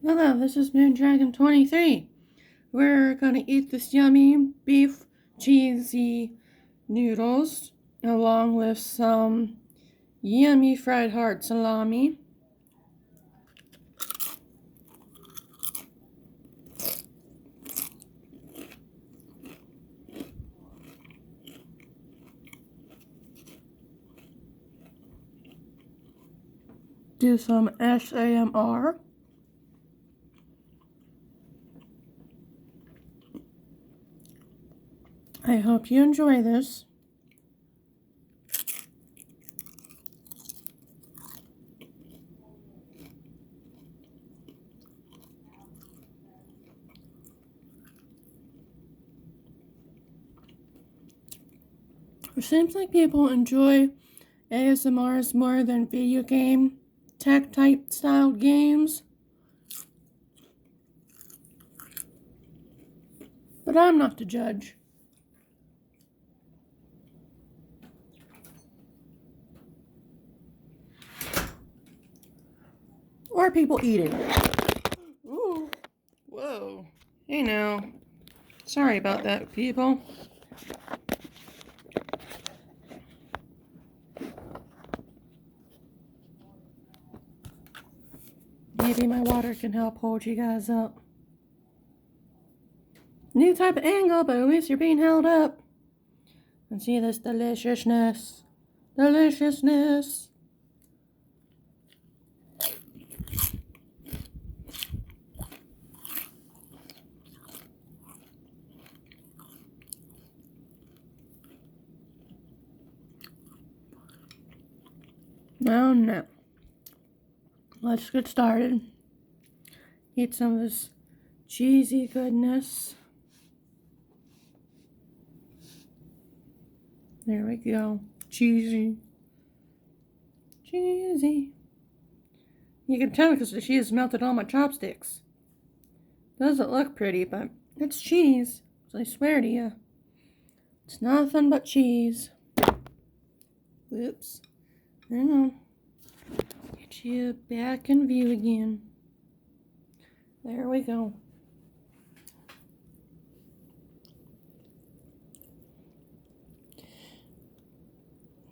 Hello, this is Moon Dragon 23. We're gonna eat this yummy beef cheesy noodles along with some yummy fried hard salami. Do some SAMR. I hope you enjoy this. It seems like people enjoy ASMRs more than video game tech type style games. But I'm not the judge. Or people eating. Ooh. Whoa. Hey now. Sorry about that, people. Maybe my water can help hold you guys up. New type of angle, but at least you're being held up. And see this deliciousness. Deliciousness. Oh no. Let's get started. Eat some of this cheesy goodness. There we go. Cheesy. Cheesy. You can tell because the cheese melted on my chopsticks. Doesn't look pretty, but it's cheese. So I swear to you, it's nothing but cheese. Whoops. Hang on. Get you back in view again. There we go.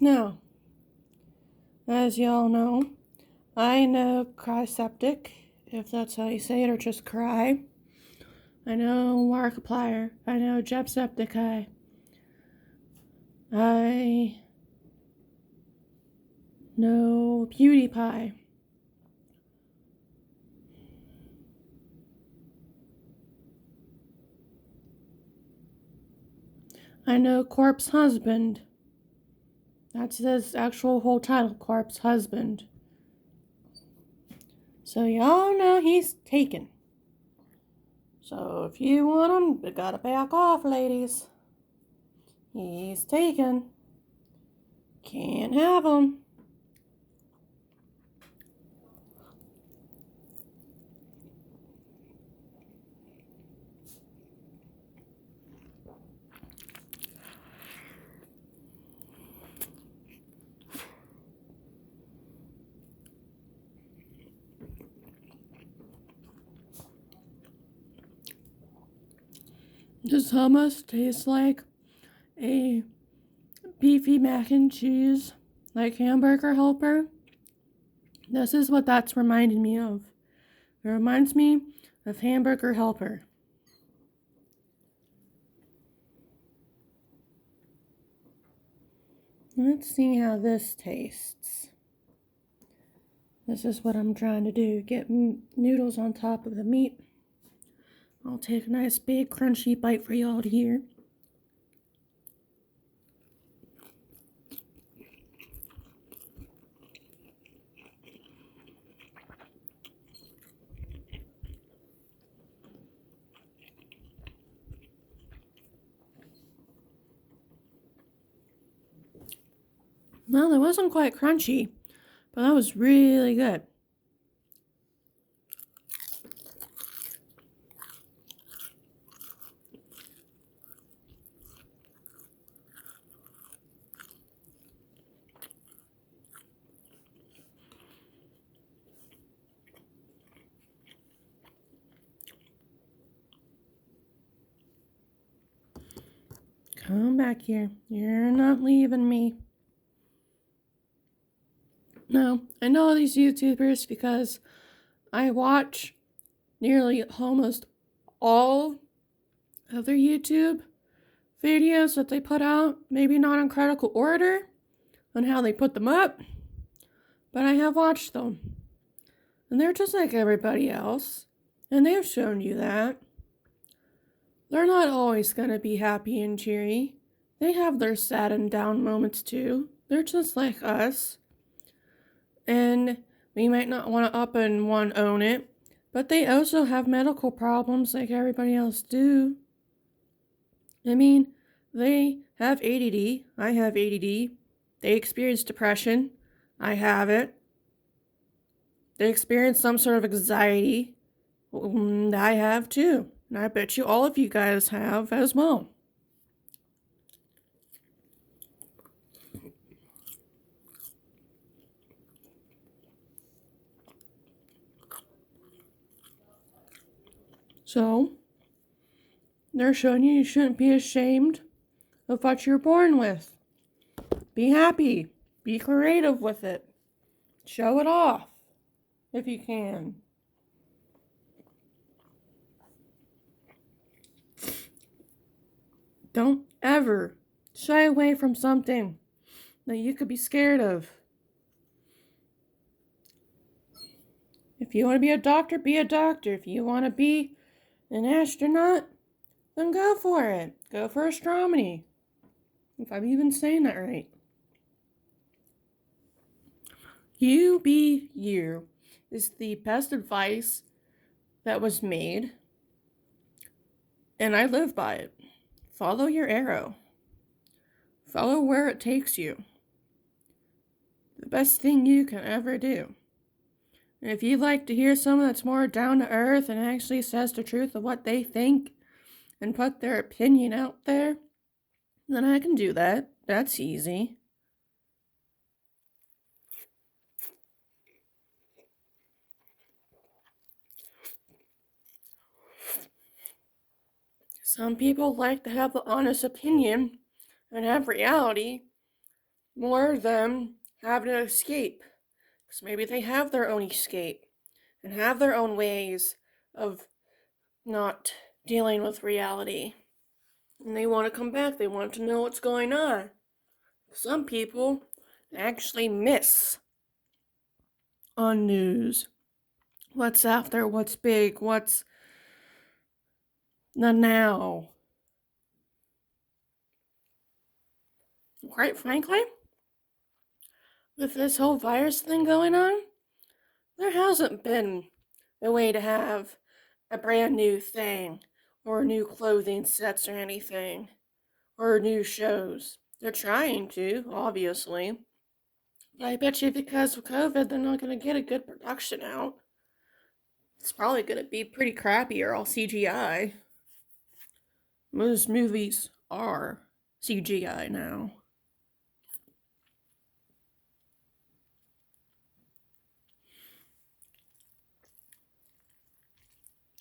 Now, as y'all know, I know Cryceptic, if that's how you say it, or just Cry. I know Markiplier. I know Jacksepticeye. I know PewDiePie. I know Corpse Husband. That's his actual whole title, Corpse Husband. So y'all know he's taken. So if you want him, you gotta back off, ladies. He's taken. Can't have him. Does hummus taste like a beefy mac and cheese, like Hamburger Helper? This is what that's reminding me of. It reminds me of Hamburger Helper. Let's see how this tastes. This is what I'm trying to do. Get noodles on top of the meat. I'll take a nice big crunchy bite for y'all to hear. Well, it wasn't quite crunchy, but that was really good. Come back here. You're not leaving me. No, I know these YouTubers because I watch nearly almost all of their YouTube videos that they put out. Maybe not in critical order on how they put them up, but I have watched them. And they're just like everybody else. And they've shown you that. They're not always going to be happy and cheery. They have their sad and down moments too. They're just like us. And we might not want to up and want to own it, but they also have medical problems like everybody else do. I mean, they have ADD. I have ADD. They experience depression. I have it. They experience some sort of anxiety. I have too. And I bet you all of you guys have as well. So, they're showing you shouldn't be ashamed of what you're born with. Be happy. Be creative with it. Show it off if you can. Don't ever shy away from something that you could be scared of. If you want to be a doctor, be a doctor. If you want to be an astronaut, then go for it. Go for astronomy. If I'm even saying that right. You be you is the best advice that was made, and I live by it. Follow your arrow. Follow where it takes you. The best thing you can ever do. And if you'd like to hear someone that's more down to earth and actually says the truth of what they think and put their opinion out there, then I can do that. That's easy. Some people like to have the honest opinion and have reality more than having an escape. Because maybe they have their own escape and have their own ways of not dealing with reality. And they want to come back. They want to know what's going on. Some people actually miss on news. What's out there? What's big? What's the now? Quite frankly, with this whole virus thing going on, there hasn't been a way to have a brand new thing or new clothing sets or anything or new shows. They're trying to, obviously. But I bet you because of COVID, they're not going to get a good production out. It's probably going to be pretty crappy or all CGI. Most movies are CGI now.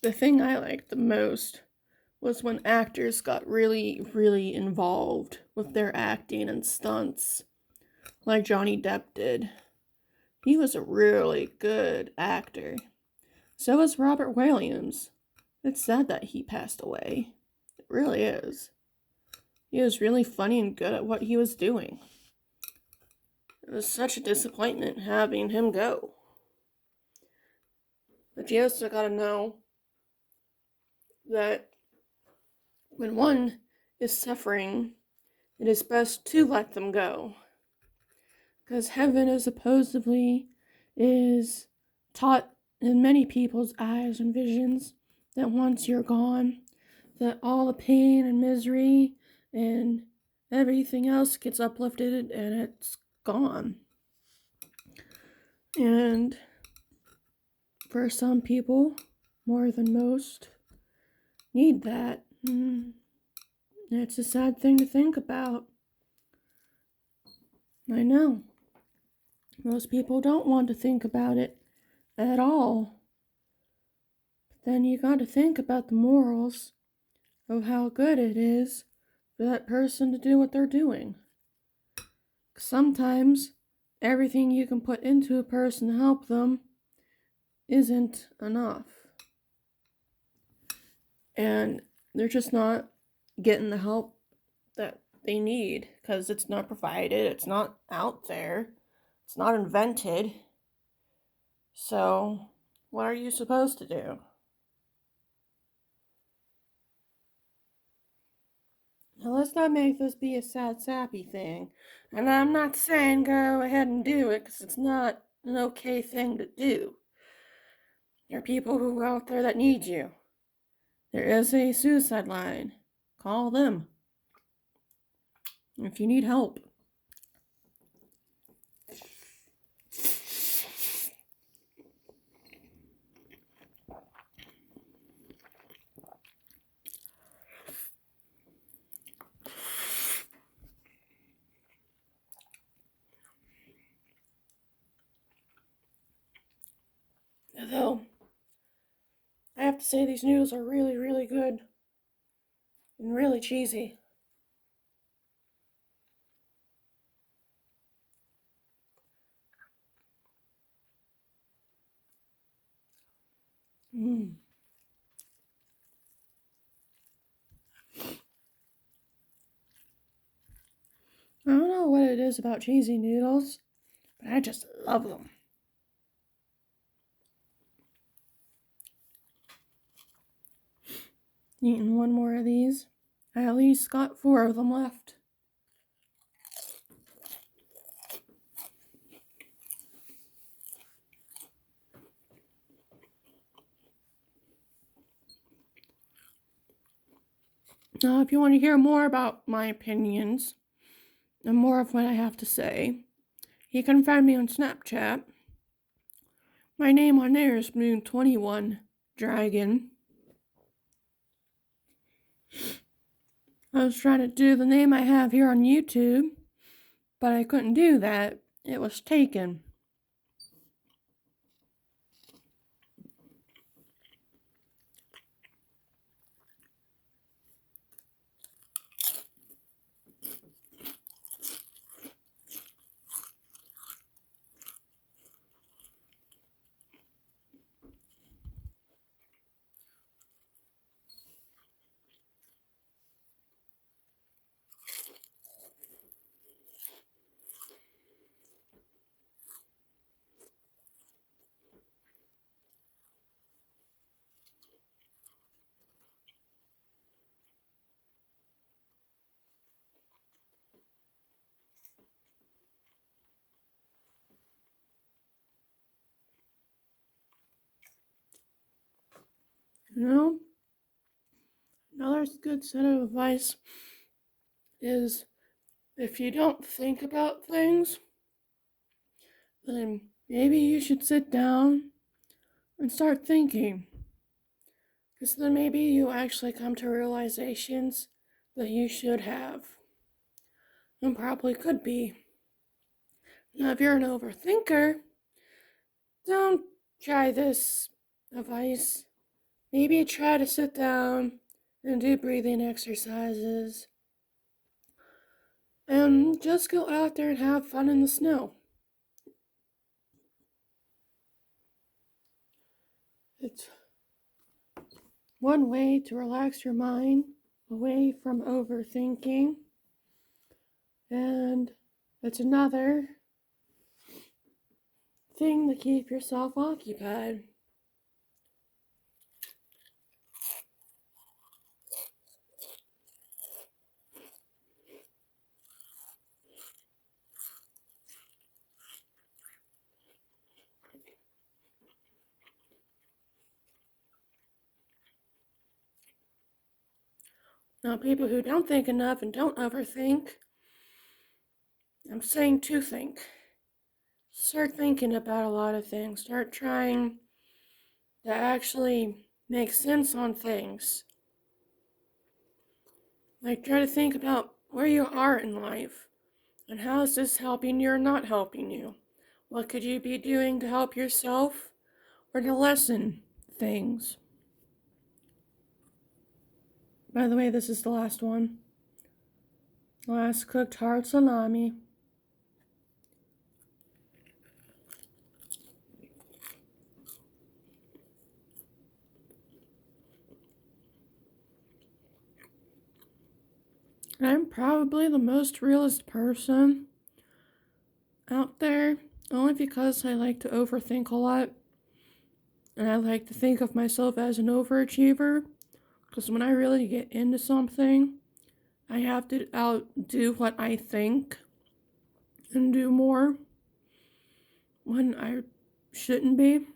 The thing I liked the most was when actors got really, really involved with their acting and stunts, like Johnny Depp did. He was a really good actor. So was Robert Williams. It's sad that he passed away. It really is. He was really funny and good at what he was doing. It was such a disappointment having him go. But you also gotta know that when one is suffering, it is best to let them go. Because heaven is supposedly is taught in many people's eyes and visions that once you're gone, that all the pain and misery and everything else gets uplifted and it's gone. And for some people, more than most, need that. It's a sad thing to think about. I know. Most people don't want to think about it at all. But then you got to think about the morals of how good it is for that person to do what they're doing. Sometimes everything you can put into a person to help them isn't enough. And they're just not getting the help that they need because it's not provided, it's not out there, it's not invented. So, what are you supposed to do? Now, let's not make this be a sad, sappy thing. And I'm not saying go ahead and do it because it's not an okay thing to do. There are people who are out there that need you. There is a suicide line. Call them if you need help. Though, I have to say these noodles are really, really good and really cheesy. I don't know what it is about cheesy noodles, but I just love them. Eating one more of these. I at least got 4 of them left. Now, if you want to hear more about my opinions and more of what I have to say, you can find me on Snapchat. My name on there is Moon21 Dragon. I was trying to do the name I have here on YouTube, but I couldn't do that. It was taken. You know, another good set of advice is if you don't think about things, then maybe you should sit down and start thinking. Because then maybe you actually come to realizations that you should have and probably could be. Now, if you're an overthinker, don't try this advice. Maybe try to sit down and do breathing exercises. And just go out there and have fun in the snow. It's one way to relax your mind away from overthinking. And it's another thing to keep yourself occupied. Now, people who don't think enough and don't overthink, I'm saying to think. Start thinking about a lot of things. Start trying to actually make sense on things. Like, try to think about where you are in life and how is this helping you or not helping you. What could you be doing to help yourself or to lessen things? By the way, this is the last one. Last cooked hard salami. I'm probably the most realist person out there, only because I like to overthink a lot. And I like to think of myself as an overachiever. Because when I really get into something, I have to outdo what I think and do more when I shouldn't be.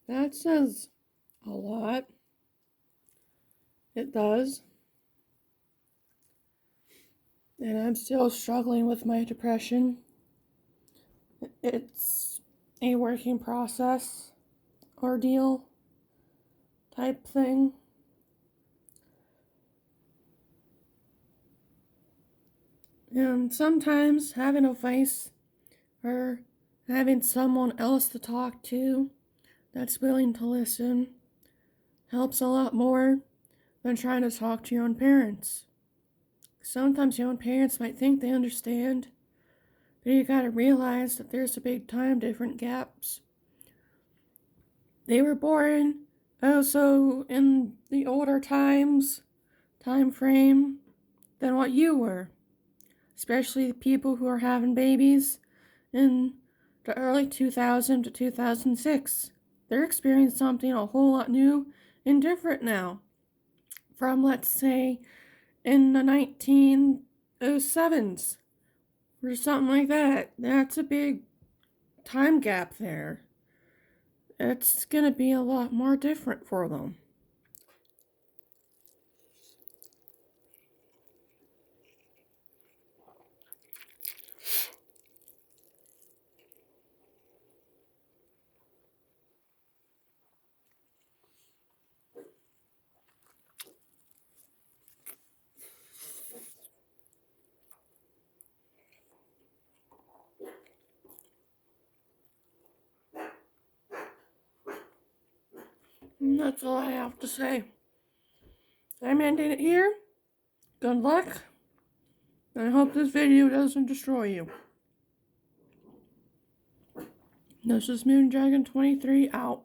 That says a lot. It does. And I'm still struggling with my depression. It's a working process, ordeal type thing. And sometimes having a voice or having someone else to talk to that's willing to listen helps a lot more than trying to talk to your own parents. Sometimes your own parents might think they understand, but you gotta realize that there's a big time difference gaps. They were born so in the older time frame than what you were. Especially the people who are having babies in the early 2000 to 2006. They're experiencing something a whole lot new and different now. From, let's say, in the 1907s or something like that. That's a big time gap there. It's going to be a lot more different for them. And that's all I have to say. I'm ending it here. Good luck. I hope this video doesn't destroy you. This is Moon Dragon 23 out.